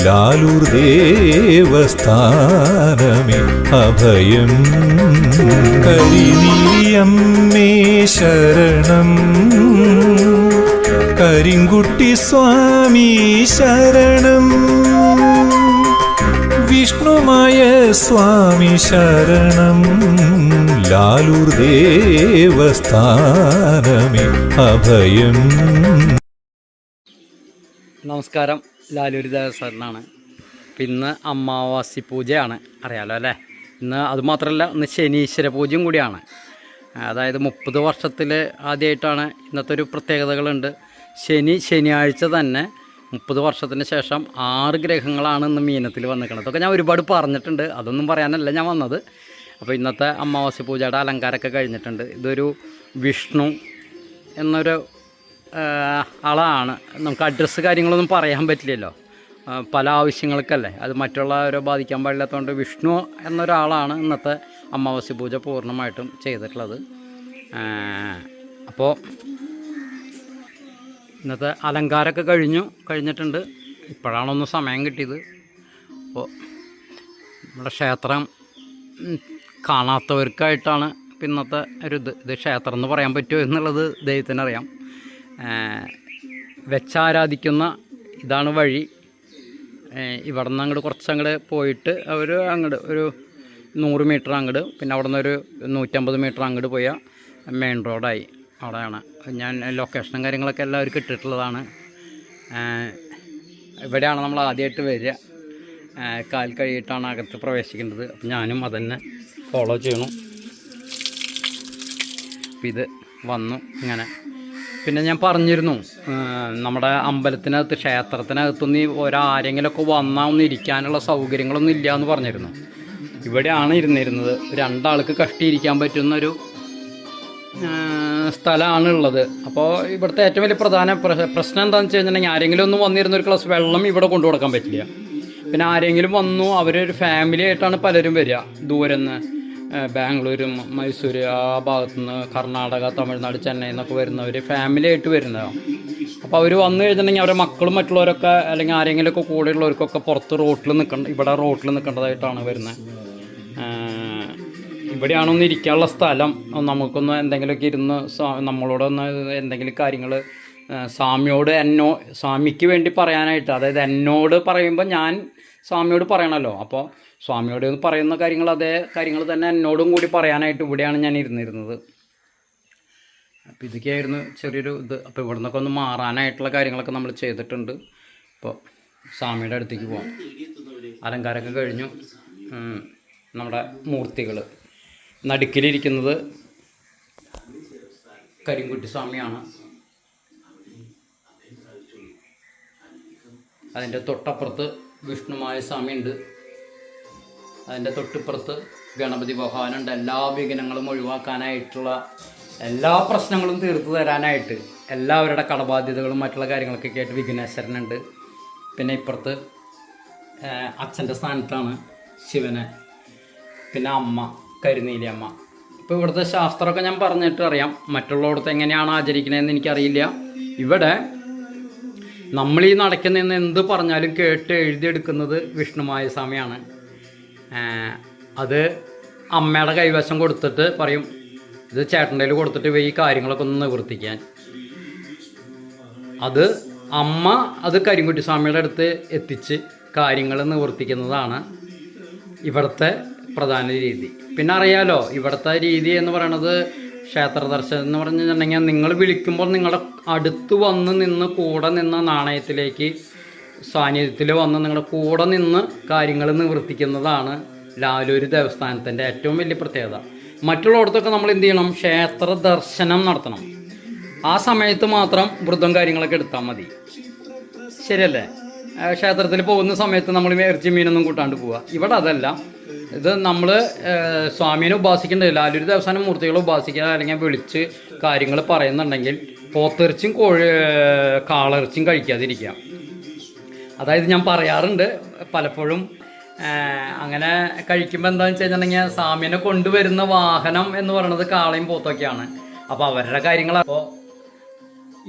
ലാലൂർ ദേവസ്ഥാനമേ അഭയം. കരിനീലിയമ്മേ ശരണം, കരിങ്കുട്ടി സ്വാമി ശരണം, വിഷ്ണുമായ സ്വാമി ശരണം, ലാലൂർ ദേവസ്ഥാനമേ അഭയം. നമസ്കാരം, ലാലൂർ ദേവസ്ഥാനാണ്. അപ്പം ഇന്ന് അമാവാസി പൂജയാണ്, അറിയാലോ അല്ലേ. ഇന്ന് അതുമാത്രമല്ല, ഇന്ന് ശനീശ്വര പൂജയും കൂടിയാണ്. അതായത് 30 വർഷത്തിൽ ആദ്യമായിട്ടാണ് ഇന്നത്തെ ഒരു പ്രത്യേകതകളുണ്ട്. ശനിയാഴ്ച തന്നെ 30 വർഷത്തിന് ശേഷം 6 ഗ്രഹങ്ങളാണ് ഇന്ന് മീനത്തിൽ വന്നിരിക്കുന്നത്. അതൊക്കെ ഞാൻ ഒരുപാട് പറഞ്ഞിട്ടുണ്ട്, അതൊന്നും പറയാനല്ല ഞാൻ വന്നത്. അപ്പോൾ ഇന്നത്തെ അമാവാസി പൂജയുടെ അലങ്കാരമൊക്കെ കഴിഞ്ഞിട്ടുണ്ട്. ഇതൊരു വിഷ്ണു എന്നൊരു ആളാണ്. നമുക്ക് അഡ്രസ്സ് കാര്യങ്ങളൊന്നും പറയാൻ പറ്റില്ലല്ലോ, പല ആവശ്യങ്ങൾക്കല്ലേ, അത് മറ്റുള്ളവരെ ബാധിക്കാൻ പാടില്ലാത്തതുകൊണ്ട് വിഷ്ണു എന്നൊരാളാണ് ഇന്നത്തെ അമാവാസി പൂജ പൂർണ്ണമായിട്ടും ചെയ്തിട്ടുള്ളത്. അപ്പോൾ ഇന്നത്തെ അലങ്കാരമൊക്കെ കഴിഞ്ഞിട്ടുണ്ട്. ഇപ്പോഴാണൊന്ന് സമയം കിട്ടിയത്. അപ്പോൾ നമ്മുടെ ക്ഷേത്രം കാണാത്തവർക്കായിട്ടാണ് ഇന്നത്തെ ഒരു ഇത് ക്ഷേത്രം എന്ന് പറയാൻ പറ്റുമോ എന്നുള്ളത് ദൈവത്തിനറിയാം. വെച്ചാരാധിക്കുന്ന ഇതാണ് വഴി. ഇവിടെ നിന്ന് അങ്ങോട്ട് കുറച്ചങ്ങോട്ട് പോയിട്ട് അവർ അങ്ങോട്ട് ഒരു 100 മീറ്റർ അങ്ങോട്ട്, പിന്നെ അവിടെ നിന്ന് ഒരു 150 മീറ്റർ അങ്ങോട്ട് പോയാൽ മെയിൻ റോഡായി. അവിടെയാണ് ഞാൻ ലൊക്കേഷനും കാര്യങ്ങളൊക്കെ എല്ലാവർക്കും ഇട്ടിട്ടുള്ളതാണ്. ഇവിടെയാണ് നമ്മൾ ആദ്യമായിട്ട് വരിക. കാൽ കഴിയിട്ടാണ് അകത്ത് പ്രവേശിക്കേണ്ടത്. അപ്പം ഞാനും അതന്നെ ഫോളോ ചെയ്യണം. അപ്പം ഇത് വന്നു ഇങ്ങനെ. പിന്നെ ഞാൻ പറഞ്ഞിരുന്നു, നമ്മുടെ അമ്പലത്തിനകത്ത് ക്ഷേത്രത്തിനകത്തൊന്നും ആരെങ്കിലുമൊക്കെ വന്നാൽ ഒന്ന് ഇരിക്കാനുള്ള സൗകര്യങ്ങളൊന്നും ഇല്ല എന്ന് പറഞ്ഞിരുന്നു. ഇവിടെയാണ് ഇരുന്നിരുന്നത്. 2 ആൾക്ക് കഷ്ടിയിരിക്കാൻ പറ്റുന്നൊരു സ്ഥലമാണ് ഉള്ളത്. അപ്പോൾ ഇവിടുത്തെ ഏറ്റവും വലിയ പ്രധാന പ്രശ്നം എന്താണെന്ന് വെച്ച് കഴിഞ്ഞിട്ടുണ്ടെങ്കിൽ, ആരെങ്കിലും ഒന്ന് വന്നിരുന്ന ഒരു ഗ്ലാസ് വെള്ളം ഇവിടെ കൊണ്ടു കൊടുക്കാൻ പറ്റില്ല. പിന്നെ ആരെങ്കിലും വന്നു, അവരൊരു ഫാമിലി ആയിട്ടാണ് പലരും വരിക. ദൂരെ നിന്ന് ബാംഗ്ലൂർ, മൈസൂർ ആ ഭാഗത്തുനിന്ന്, കർണാടക, തമിഴ്നാട്, ചെന്നൈ എന്നൊക്കെ വരുന്നവർ ഫാമിലി ആയിട്ട് വരുന്നതാണ്. അപ്പോൾ അവർ വന്നു കഴിഞ്ഞിട്ടുണ്ടെങ്കിൽ അവരുടെ മക്കളും മറ്റുള്ളവരൊക്കെ അല്ലെങ്കിൽ ആരെങ്കിലുമൊക്കെ കൂടെയുള്ളവർക്കൊക്കെ പുറത്ത് ഇവിടെ റോട്ടിൽ നിൽക്കേണ്ടതായിട്ടാണ് വരുന്നത്. ഇവിടെയാണൊന്ന് ഇരിക്കാനുള്ള സ്ഥലം. നമുക്കൊന്ന് എന്തെങ്കിലുമൊക്കെ ഇരുന്ന് നമ്മളോടൊന്ന് എന്തെങ്കിലും കാര്യങ്ങൾ സ്വാമിക്ക് വേണ്ടി പറയാനായിട്ട്, അതായത് എന്നോട് പറയുമ്പോൾ ഞാൻ സ്വാമിയോട് പറയണമല്ലോ. അപ്പോൾ സ്വാമിയോട് പറയുന്ന കാര്യങ്ങൾ അതേ കാര്യങ്ങൾ തന്നെ എന്നോടും കൂടി പറയാനായിട്ട് ഇവിടെയാണ് ഞാൻ ഇരുന്നിരുന്നത്. അപ്പോൾ ഇതൊക്കെയായിരുന്നു ചെറിയൊരു ഇത്. അപ്പോൾ ഇവിടെ നിന്നൊക്കെ ഒന്ന് മാറാനായിട്ടുള്ള കാര്യങ്ങളൊക്കെ നമ്മൾ ചെയ്തിട്ടുണ്ട്. അപ്പോൾ സ്വാമിയുടെ അടുത്തേക്ക് പോകാം. അലങ്കാരമൊക്കെ കഴിഞ്ഞു. നമ്മുടെ മൂർത്തികൾ നടുക്കിലിരിക്കുന്നത് കരിങ്കുട്ടി സ്വാമിയാണ്. അതിൻ്റെ തൊട്ടപ്പുറത്ത് വിഷ്ണുമായ സ്വാമി ഉണ്ട്. അതിൻ്റെ തൊട്ടിപ്പുറത്ത് ഗണപതി ഭഗവാനുണ്ട്. എല്ലാ വിഘ്നങ്ങളും ഒഴിവാക്കാനായിട്ടുള്ള, എല്ലാ പ്രശ്നങ്ങളും തീർത്തു തരാനായിട്ട്, എല്ലാവരുടെ കടബാധ്യതകളും മറ്റുള്ള കാര്യങ്ങളൊക്കെ ആയിട്ട് വിഘ്നേശ്വരനുണ്ട്. പിന്നെ ഇപ്പുറത്ത് അച്ഛൻ്റെ സ്ഥാനത്താണ് ശിവന്. പിന്നെ അമ്മ കരിനീലി അമ്മ. ഇപ്പോൾ ഇവിടുത്തെ ശാസ്ത്രമൊക്കെ ഞാൻ പറഞ്ഞിട്ട് അറിയാം. മറ്റുള്ളവിടുത്തെ എങ്ങനെയാണ് ആചരിക്കണതെന്ന് എനിക്കറിയില്ല. ഇവിടെ നമ്മൾ ഈ നടക്കുന്നതെന്ന് എന്ത് പറഞ്ഞാലും കേട്ട് എഴുതിയെടുക്കുന്നത് വിഷ്ണുമായ സ്വാമിയാണ്. അത് അമ്മയുടെ കൈവശം കൊടുത്തിട്ട് പറയും, ഇത് ചേട്ടൻ്റെ കയ്യിൽ കൊടുത്തിട്ട് ഈ കാര്യങ്ങളൊക്കെ ഒന്ന് നിവർത്തിക്കാൻ. അത് അമ്മ അത് കരിങ്കുട്ടി സ്വാമിയുടെ അടുത്ത് എത്തിച്ച് കാര്യങ്ങൾ നിവർത്തിക്കുന്നതാണ് ഇവിടുത്തെ പ്രധാന രീതി. പിന്നെ അറിയാലോ, ഇവിടുത്തെ രീതി എന്ന് പറയുന്നത് ക്ഷേത്ര ദർശനം എന്ന് പറഞ്ഞിട്ടുണ്ടെങ്കിൽ, നിങ്ങൾ വിളിക്കുമ്പോൾ നിങ്ങളുടെ അടുത്ത് വന്ന് നിന്ന് കൂടെ നിന്ന് നാണയത്തിലേക്ക് സാന്നിധ്യത്തിൽ വന്ന് നിങ്ങളുടെ കൂടെ നിന്ന് കാര്യങ്ങൾ നിവർത്തിക്കുന്നതാണ് ലാലൂർ ദേവസ്ഥാനത്തിൻ്റെ ഏറ്റവും വലിയ പ്രത്യേകത. മറ്റുള്ളിടത്തൊക്കെ നമ്മൾ എന്ത് ചെയ്യണം? ക്ഷേത്ര ദർശനം നടത്തണം. ആ സമയത്ത് മാത്രം വ്രതം കാര്യങ്ങളൊക്കെ എടുത്താൽ മതി, ശരിയല്ലേ? ക്ഷേത്രത്തിൽ പോകുന്ന സമയത്ത് നമ്മൾ ഇറച്ചി മീനൊന്നും കൂട്ടാണ്ട് പോവുക. ഇവിടെ അതല്ല. ഇത് നമ്മൾ സ്വാമീനെ ഉപാസിക്കേണ്ടത്, ലാലൂർ ദേവസ്ഥാനം മൂർത്തികളെ ഉപാസിക്കുക, അല്ലെങ്കിൽ വിളിച്ച് കാര്യങ്ങൾ പറയുന്നുണ്ടെങ്കിൽ പോത്തിറച്ചിയും കാളിറച്ചിയും കഴിക്കാതിരിക്കുക. അതായത് ഞാൻ പറയാറുണ്ട് പലപ്പോഴും, അങ്ങനെ കഴിക്കുമ്പോൾ എന്താണെന്ന് വെച്ച് കഴിഞ്ഞിട്ടുണ്ടെങ്കിൽ സ്വാമീനെ കൊണ്ടുവരുന്ന വാഹനം എന്ന് പറയുന്നത് കാളയും പോത്തൊക്കെയാണ്. അപ്പോൾ അവരുടെ കാര്യങ്ങൾ, അപ്പോൾ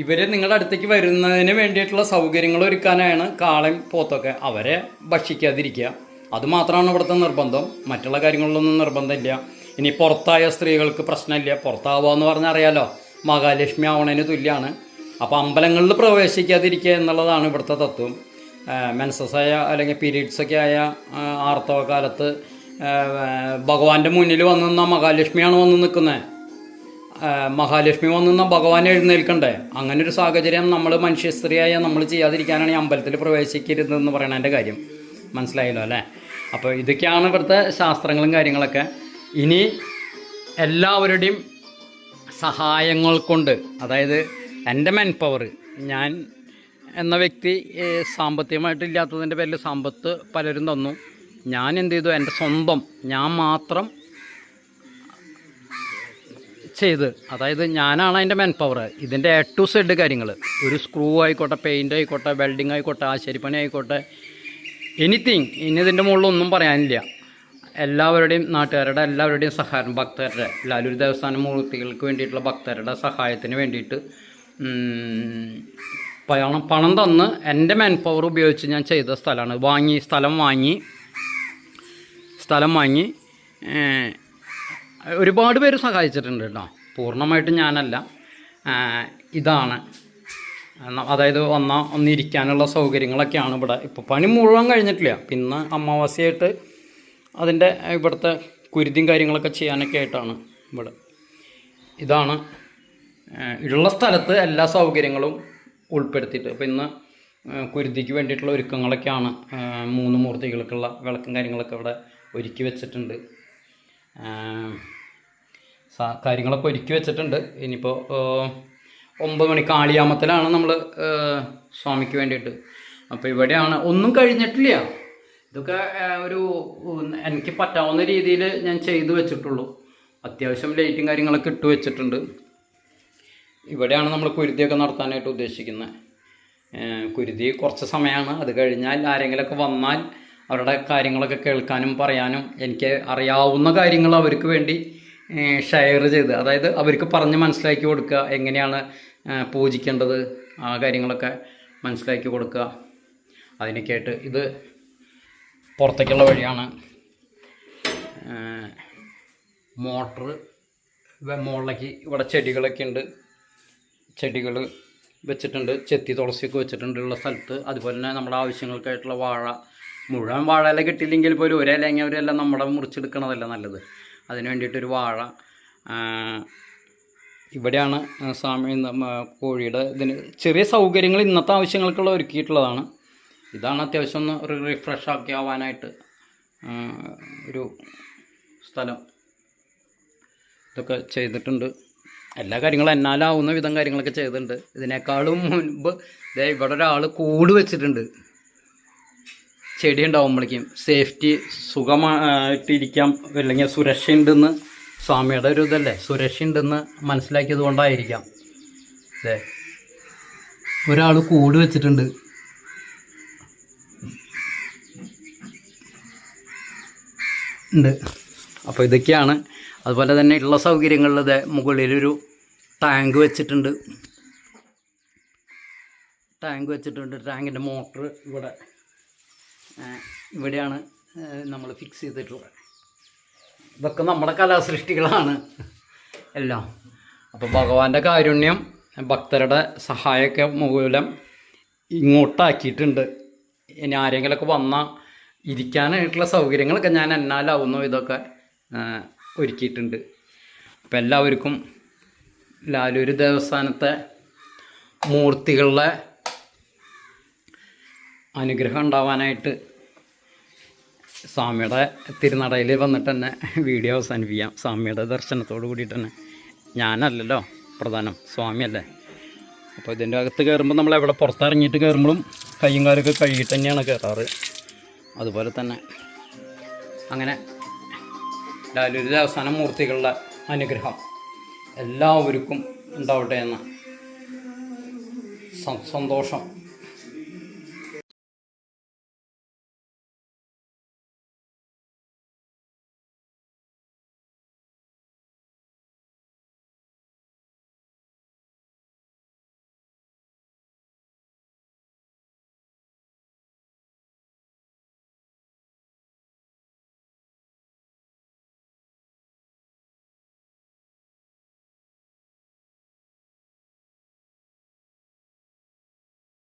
ഇവർ നിങ്ങളുടെ അടുത്തേക്ക് വരുന്നതിന് വേണ്ടിയിട്ടുള്ള സൗകര്യങ്ങൾ ഒരുക്കാനാണ് കാളയും പോത്തൊക്കെ. അവരെ ഭക്ഷിക്കാതിരിക്കുക, അതുമാത്രമാണ് ഇവിടുത്തെ നിർബന്ധം. മറ്റുള്ള കാര്യങ്ങളിലൊന്നും നിർബന്ധമില്ല. ഇനി പുറത്തായ സ്ത്രീകൾക്ക് പ്രശ്നമില്ല. പുറത്താവുക എന്ന് പറഞ്ഞാൽ അറിയാലോ, മഹാലക്ഷ്മി ആവണതിന് തുല്യമാണ്. അപ്പോൾ അമ്പലങ്ങളിൽ പ്രവേശിക്കാതിരിക്കുക എന്നുള്ളതാണ് ഇവിടുത്തെ തത്വം. മെൻസസ്സായ അല്ലെങ്കിൽ പീരീഡ്സൊക്കെ ആയ ആർത്തവ കാലത്ത് ഭഗവാന്റെ മുന്നിൽ വന്നു നിന്നാൽ മഹാലക്ഷ്മിയാണ് വന്ന് നിൽക്കുന്നത്. മഹാലക്ഷ്മി വന്നു നിന്നാൽ ഭഗവാൻ എഴുന്നേൽക്കണ്ടേ? അങ്ങനെ ഒരു സാഹചര്യം നമ്മൾ മനുഷ്യ സ്ത്രീയായ നമ്മൾ ചെയ്യാതിരിക്കാനാണ് ഈ അമ്പലത്തിൽ പ്രവേശിക്കരുതെന്ന് പറയണതിൻ്റെ കാര്യം. മനസ്സിലായല്ലോ അല്ലേ? അപ്പോൾ ഇതൊക്കെയാണ് ഇവിടുത്തെ ശാസ്ത്രങ്ങളും കാര്യങ്ങളൊക്കെ. ഇനി എല്ലാവരുടെയും സഹായങ്ങൾ കൊണ്ട്, അതായത് എൻ്റെ മാൻ പവർ, ഞാൻ എന്ന വ്യക്തി സാമ്പത്തികമായിട്ടില്ലാത്തതിൻ്റെ പേരിൽ സമ്പത്ത് പലരും തന്നു. ഞാൻ എന്ത് ചെയ്തു, എൻ്റെ സ്വന്തം ഞാൻ മാത്രം ചെയ്ത്, അതായത് ഞാനാണ് അതിൻ്റെ മാൻ പവർ. ഇതിൻ്റെ A to Z കാര്യങ്ങൾ, ഒരു സ്ക്രൂ ആയിക്കോട്ടെ, പെയിൻ്റ് ആയിക്കോട്ടെ, വെൽഡിങ് ആയിക്കോട്ടെ, ആശാരിപ്പണി ആയിക്കോട്ടെ, എനിത്തിങ്. ഇനി ഇതിൻ്റെ മുകളിലൊന്നും പറയാനില്ല. എല്ലാവരുടെയും, നാട്ടുകാരുടെ എല്ലാവരുടെയും സഹായം, ഭക്തരുടെ, ലാലൂർ ദേവസ്ഥാനം മൂർത്തികൾക്ക് വേണ്ടിയിട്ടുള്ള ഭക്തരുടെ സഹായത്തിന് വേണ്ടിയിട്ട് പണം തന്ന് എൻ്റെ മാൻ പവർ ഉപയോഗിച്ച് ഞാൻ ചെയ്ത സ്ഥലമാണ്. സ്ഥലം വാങ്ങി ഒരുപാട് പേര് സഹായിച്ചിട്ടുണ്ട് കേട്ടോ. പൂർണ്ണമായിട്ടും ഞാനല്ല. ഇതാണ്, അതായത് ഒന്നിരിക്കാനുള്ള സൗകര്യങ്ങളൊക്കെയാണ് ഇവിടെ. ഇപ്പോൾ പണി മുഴുവൻ കഴിഞ്ഞിട്ടില്ല. പിന്നെ അമാവാസ്യയായിട്ട് അതിൻ്റെ ഇവിടുത്തെ കുരുതിയും കാര്യങ്ങളൊക്കെ ചെയ്യാനൊക്കെ ആയിട്ടാണ് ഇവിടെ. ഇതാണ് ഉള്ള സ്ഥലത്ത് എല്ലാ സൗകര്യങ്ങളും ഉൾപ്പെടുത്തിയിട്ട്. അപ്പോൾ ഇന്ന് കുരുതിക്ക് വേണ്ടിയിട്ടുള്ള ഒരുക്കങ്ങളൊക്കെയാണ്. 3 മൂർത്തികൾക്കുള്ള വിളക്കും കാര്യങ്ങളൊക്കെ ഇവിടെ ഒരുക്കി വെച്ചിട്ടുണ്ട്. കാര്യങ്ങളൊക്കെ ഒരുക്കി വെച്ചിട്ടുണ്ട്. ഇനിയിപ്പോൾ 9 മണി കാളിയാമത്തിലാണ് നമ്മൾ സ്വാമിക്ക് വേണ്ടിയിട്ട്. അപ്പോൾ ഇവിടെയാണ്, ഒന്നും കഴിഞ്ഞിട്ടില്ല. ഇതൊക്കെ എനിക്ക് പറ്റാവുന്ന രീതിയിൽ ഞാൻ ചെയ്തു വെച്ചിട്ടുള്ളൂ. അത്യാവശ്യം ലൈറ്റും കാര്യങ്ങളൊക്കെ ഇട്ട് വെച്ചിട്ടുണ്ട്. ഇവിടെയാണ് നമ്മൾ കുരുതിയൊക്കെ നടത്താനായിട്ട് ഉദ്ദേശിക്കുന്നത്. കുരുതി കുറച്ച് സമയമാണ്. അത് കഴിഞ്ഞാൽ ആരെങ്കിലുമൊക്കെ വന്നാൽ അവരുടെ കാര്യങ്ങളൊക്കെ കേൾക്കാനും പറയാനും, എനിക്ക് അറിയാവുന്ന കാര്യങ്ങൾ അവർക്ക് വേണ്ടി ഷെയർ ചെയ്ത്, അതായത് അവർക്ക് പറഞ്ഞ് മനസ്സിലാക്കി കൊടുക്കുക, എങ്ങനെയാണ് പൂജിക്കേണ്ടത്, ആ കാര്യങ്ങളൊക്കെ മനസ്സിലാക്കി കൊടുക്കുക. അതിനൊക്കെ ആയിട്ട് ഇത് പുറത്തേക്കുള്ള വഴിയാണ്. മോട്ടർ മുകളിലേക്ക് ഇവിടെ ചെടികളൊക്കെ ഉണ്ട്. ചെടികൾ വെച്ചിട്ടുണ്ട്, ചെത്തി തുളസിയൊക്കെ വെച്ചിട്ടുണ്ട് ഉള്ള സ്ഥലത്ത്. അതുപോലെ തന്നെ നമ്മുടെ ആവശ്യങ്ങൾക്കായിട്ടുള്ള വാഴ, മുഴുവൻ വാഴയില കിട്ടിയില്ലെങ്കിൽ പോലും ഒരു ഇലങ്ങ ഒരു എല്ലാം നമ്മുടെ മുറിച്ചെടുക്കണതല്ല നല്ലത്. അതിന് വേണ്ടിയിട്ടൊരു വാഴ. ഇവിടെയാണ് സ്വാമി കോഴിയുടെ ഇതിന് ചെറിയ സൗകര്യങ്ങൾ ഇന്നത്തെ ആവശ്യങ്ങൾക്കുള്ള ഒരുക്കിയിട്ടുള്ളതാണ്. ഇതാണ് അത്യാവശ്യം ഒന്ന് റിഫ്രഷ് ആക്കി ആവാനായിട്ട് ഒരു സ്ഥലം. ഇതൊക്കെ ചെയ്തിട്ടുണ്ട്. എല്ലാ കാര്യങ്ങളും എന്നാലാവുന്ന വിധം കാര്യങ്ങളൊക്കെ ചെയ്തിട്ടുണ്ട്. ഇതിനേക്കാളും മുൻപ് ഇവിടെ ഒരാൾ കൂട് വെച്ചിട്ടുണ്ട്. ചെടി ഉണ്ടാവുമ്പോഴേക്കും സേഫ്റ്റി, സുഖമായിട്ടിരിക്കാം, അല്ലെങ്കിൽ സുരക്ഷയുണ്ടെന്ന് സ്വാമിയുടെ ഒരു ഇതല്ലേ, സുരക്ഷയുണ്ടെന്ന് മനസ്സിലാക്കിയത് കൊണ്ടായിരിക്കാം. അല്ലേ, ഒരാൾ കൂട് വെച്ചിട്ടുണ്ട്. അപ്പോൾ ഇതൊക്കെയാണ്. അതുപോലെ തന്നെ ഉള്ള സൗകര്യങ്ങളിലത് മുകളിലൊരു ടാങ്ക് വെച്ചിട്ടുണ്ട്. ടാങ്കിൻ്റെ മോട്ടർ ഇവിടെയാണ് നമ്മൾ ഫിക്സ് ചെയ്തിട്ടുള്ളത്. ഇതൊക്കെ നമ്മുടെ കലാസൃഷ്ടികളാണ് എല്ലാം. അപ്പോൾ ഭഗവാന്റെ കാരുണ്യം, ഭക്തരുടെ സഹായമൊക്കെ മൂലം ഇങ്ങോട്ടാക്കിയിട്ടുണ്ട്. ഇനി ആരെങ്കിലുമൊക്കെ വന്നാൽ ഇരിക്കാനായിട്ടുള്ള സൗകര്യങ്ങളൊക്കെ ഞാൻ എന്നാലാവുന്നു ഇതൊക്കെ ഒരുക്കിയിട്ടുണ്ട്. അപ്പം എല്ലാവർക്കും ലാലൂർ ദേവസ്ഥാനത്തെ മൂർത്തികളുടെ അനുഗ്രഹം ഉണ്ടാവാനായിട്ട് സ്വാമിയുടെ തിരുനടയിൽ വന്നിട്ട് തന്നെ വീഡിയോ അവസാനിപ്പിക്കാം. സ്വാമിയുടെ ദർശനത്തോട് കൂടിയിട്ട് തന്നെ. ഞാനല്ലല്ലോ പ്രധാനം, സ്വാമിയല്ലേ. അപ്പോൾ ഇതിൻ്റെ അകത്ത് കയറുമ്പോൾ നമ്മൾ എവിടെ പുറത്തിറങ്ങിയിട്ട് കയറുമ്പോഴും കയ്യും കാലൊക്കെ കഴുകിയിട്ട് തന്നെയാണ് കയറാറ്. അതുപോലെ തന്നെ അങ്ങനെ ലാലൂർ ദേവസ്ഥാന മൂർത്തികളുടെ അനുഗ്രഹം എല്ലാവർക്കും ഉണ്ടാവട്ടെ എന്ന സന്തോഷം